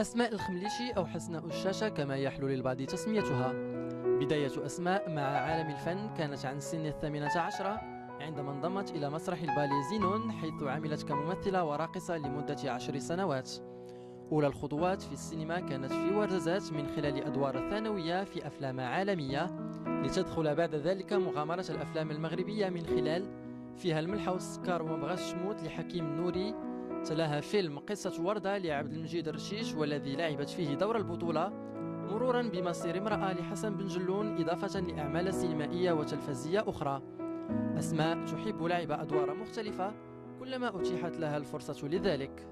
أسماء الخمليشي أو حسناء الشاشة كما يحلو للبعض تسميتها. بداية أسماء مع عالم الفن كانت عن سن 18 عندما انضمت إلى مسرح البالي زينون، حيث عملت كممثلة وراقصة لمدة 10 سنوات. أولى الخطوات في السينما كانت في ورزات من خلال أدوار ثانوية في أفلام عالمية، لتدخل بعد ذلك مغامرة الأفلام المغربية من خلال فيها الملحة والسكر ومبغاش شموت لحكيم نوري، تلاها فيلم قصة وردة لعبد المجيد الرشيش والذي لعبت فيه دور البطولة، مرورا بمصير امرأة لحسن بن جلون، إضافة لأعمال سينمائية وتلفزية أخرى. أسماء تحب لعب أدوار مختلفة كلما أتيحت لها الفرصة لذلك.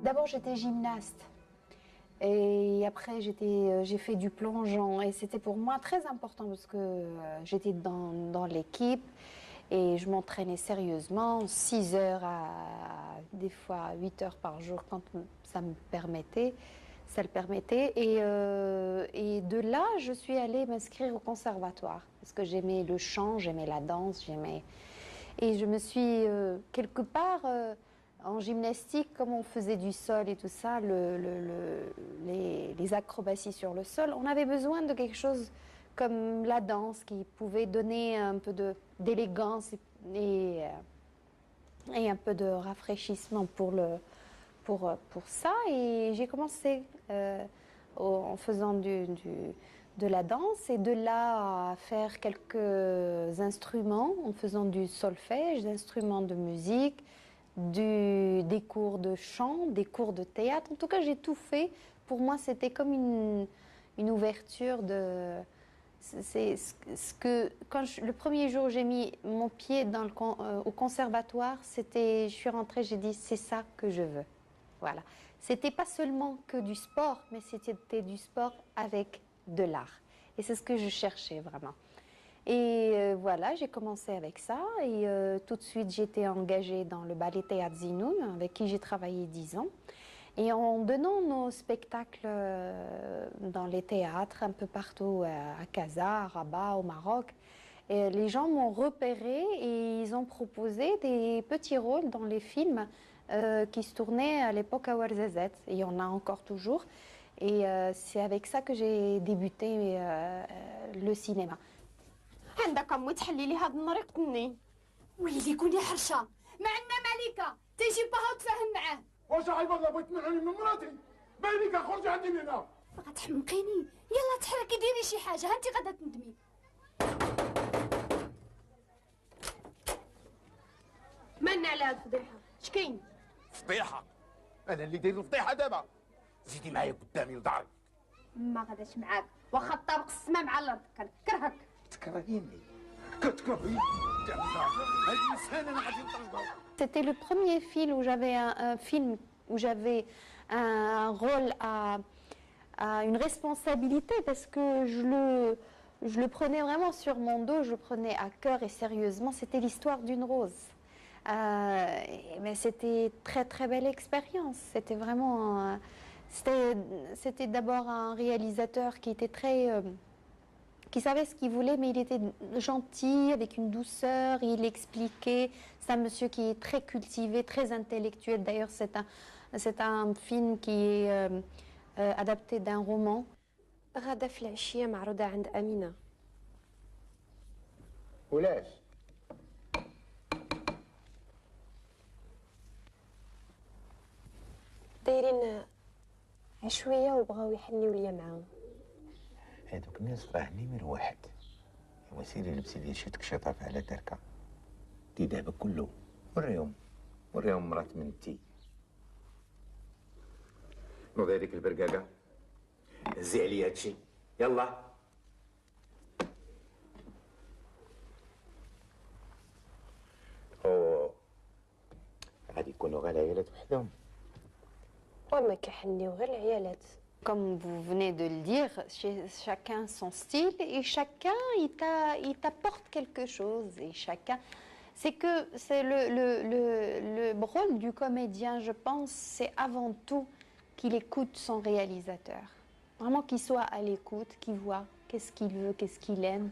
D'abord, j'étais gymnaste et après, j'ai fait du plongeon et c'était pour moi très important parce que j'étais dans l'équipe et je m'entraînais sérieusement, 6 heures à des fois 8 heures par jour quand ça le permettait. Et de là, je suis allée m'inscrire au conservatoire parce que j'aimais le chant, j'aimais la danse, et je me suis quelque part en gymnastique, comme on faisait du sol et tout ça, les acrobaties sur le sol, on avait besoin de quelque chose comme la danse qui pouvait donner un peu d'élégance et un peu de rafraîchissement pour ça. Et j'ai commencé en faisant de la danse et de là à faire quelques instruments, en faisant du solfège, des instruments de musique, des cours de chant, des cours de théâtre. En tout cas, j'ai tout fait. Pour moi, c'était comme une ouverture de... C'est ce que le premier jour où j'ai mis mon pied au conservatoire, je suis rentrée, j'ai dit c'est ça que je veux. Voilà. C'était pas seulement que du sport, mais c'était du sport avec de l'art. Et c'est ce que je cherchais vraiment. Et voilà, j'ai commencé avec ça et tout de suite j'étais engagée dans le ballet théâtre Zinoun avec qui j'ai travaillé 10 ans. Et en donnant nos spectacles dans les théâtres un peu partout à Casa, à Rabat, au Maroc, et les gens m'ont repéré et ils ont proposé des petits rôles dans les films qui se tournaient à l'époque à Ouarzazate. Et il y en a encore toujours. Et c'est avec ça que j'ai débuté le cinéma. عندك امي تحلي لي هاد النهار يقتلني. ويلي كوني حرشه ما عندنا ملكه تيجي باها وتفاهم معاه. واش عيب بغيت تمنعني من مراتي؟ بالك خرجي عندي من هنا. بغا تحمقيني؟ يلا تحركي ديري شي حاجه هانتي غادا تندمي. مالنا على هاد الفضيحه؟ شكاين؟ فضيحه؟ انا اللي داير الفضيحه دابا. زيدي معايا قدامي لداري. ما غاداش معاك واخا الطابق السما مع الارض كنكرهك. تكرهيني. C'était le premier film où j'avais un rôle à une responsabilité parce que je le prenais vraiment sur mon dos, je le prenais à cœur et sérieusement. C'était l'histoire d'une rose. Mais c'était très très belle expérience. C'était vraiment c'était d'abord un réalisateur qui était qui savait ce qu'il voulait, mais il était gentil, avec une douceur, il expliquait. C'est un monsieur qui est très cultivé, très intellectuel. D'ailleurs, c'est un film qui est adapté d'un roman. غدا في العشية معروضة عند أمينة. ولاش؟ دايرين عشوية وبغاو يحنيو ليا معاهم. هادوك الناس راه نمر واحد. ايوا سيري لبسي لي شي تكشيطه على تركه دي دابا كله. وريهم مرات منتي. نوض هذيك البرقاقه هزي عليا هادشي يلا. غادي يكونوا غير العيالات وحدهم. وما كيحنيو غير العيالات. Comme vous venez de le dire, chacun son style et chacun il t'apporte quelque chose et chacun. C'est que c'est le rôle du comédien, je pense, c'est avant tout qu'il écoute son réalisateur. Vraiment qu'il soit à l'écoute, qu'il voit qu'est-ce qu'il veut, qu'est-ce qu'il aime,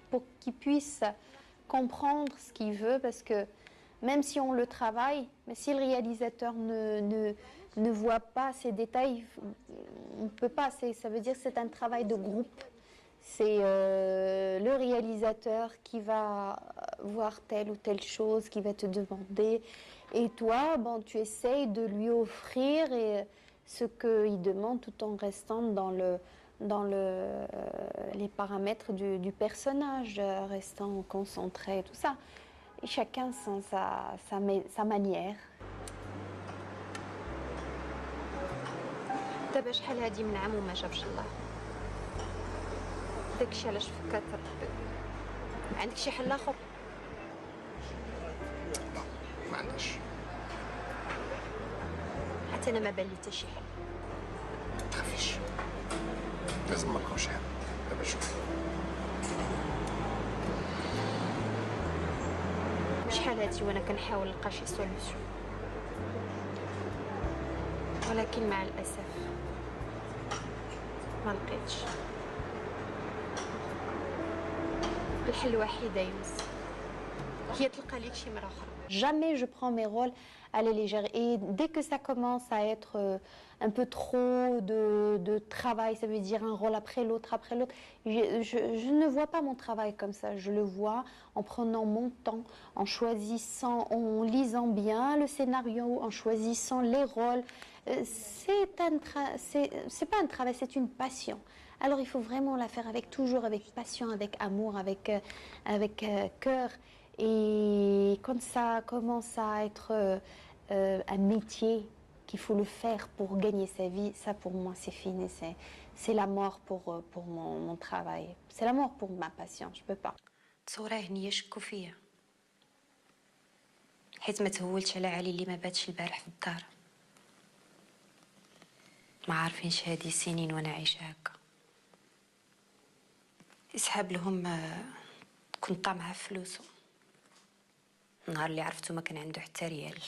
pour qu'il puisse comprendre ce qu'il veut parce que même si on le travaille, mais si le réalisateur ne voit pas ces détails, on ne peut pas. Ça veut dire que c'est un travail de groupe. C'est le réalisateur qui va voir telle ou telle chose, qui va te demander. Et toi, bon, tu essayes de lui offrir ce qu'il demande tout en restant dans les paramètres du personnage, restant concentré, tout ça. Et chacun sans sa manière. دابا شحال هادي من عام وما جابش الله داكشي علاش فكرت ربي ما عندك شي حل اخر ما عندهاش. حتى انا ما بان لي حتى شي حل ما تخافيش، لازم ما نلقاوش حل. دابا شوفي، شحال هادي وانا كنحاول نلقى شي سوليوشن، ولكن مع الاسف ما لقيتش. الحل الوحيد يا يونس هي تلقى ليك شي مرة أخرى. Jamais je prends mes rôles à la légère. Et dès que ça commence à être un peu trop de travail, ça veut dire un rôle après l'autre, je ne vois pas mon travail comme ça. Je le vois en prenant mon temps, en choisissant, en lisant bien le scénario, en choisissant les rôles. C'est pas un travail, c'est une passion. Alors il faut vraiment la faire toujours avec passion, avec amour, avec cœur. Et quand ça commence à être un métier qu'il faut le faire pour gagner sa vie, ça pour moi c'est fini, c'est la mort pour mon travail. C'est la mort pour ma passion, je peux pas. تصوراه هنيا شكو فيا حيت ما تهولتش على علي اللي ما باتش البارح في الدار. ما عارفينش هادي سنين وانا عايشه هكا. يسحب لهم كنت طامعه في فلوسه. النهار اللي عرفتو ما كان عنده حتى ريال،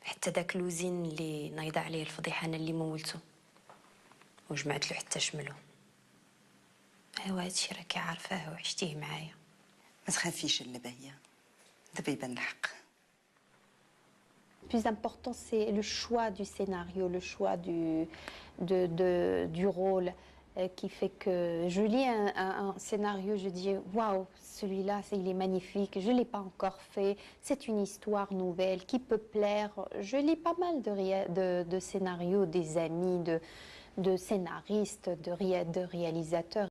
حتى داك لوزين اللي نايضه عليه الفضيحه انا اللي مولتو وجمعت له حتى شملو. ايوا هادشي راكي عارفاه وعشتيه معايا. ما تخافيش اللبهية، دابا يبان الحق. Le plus important, c'est le choix du scénario, le choix du rôle qui fait que je lis un scénario, je dis waouh, celui-là, il est magnifique, je ne l'ai pas encore fait, c'est une histoire nouvelle qui peut plaire. Je lis pas mal de scénarios, des amis, de scénaristes, de réalisateurs.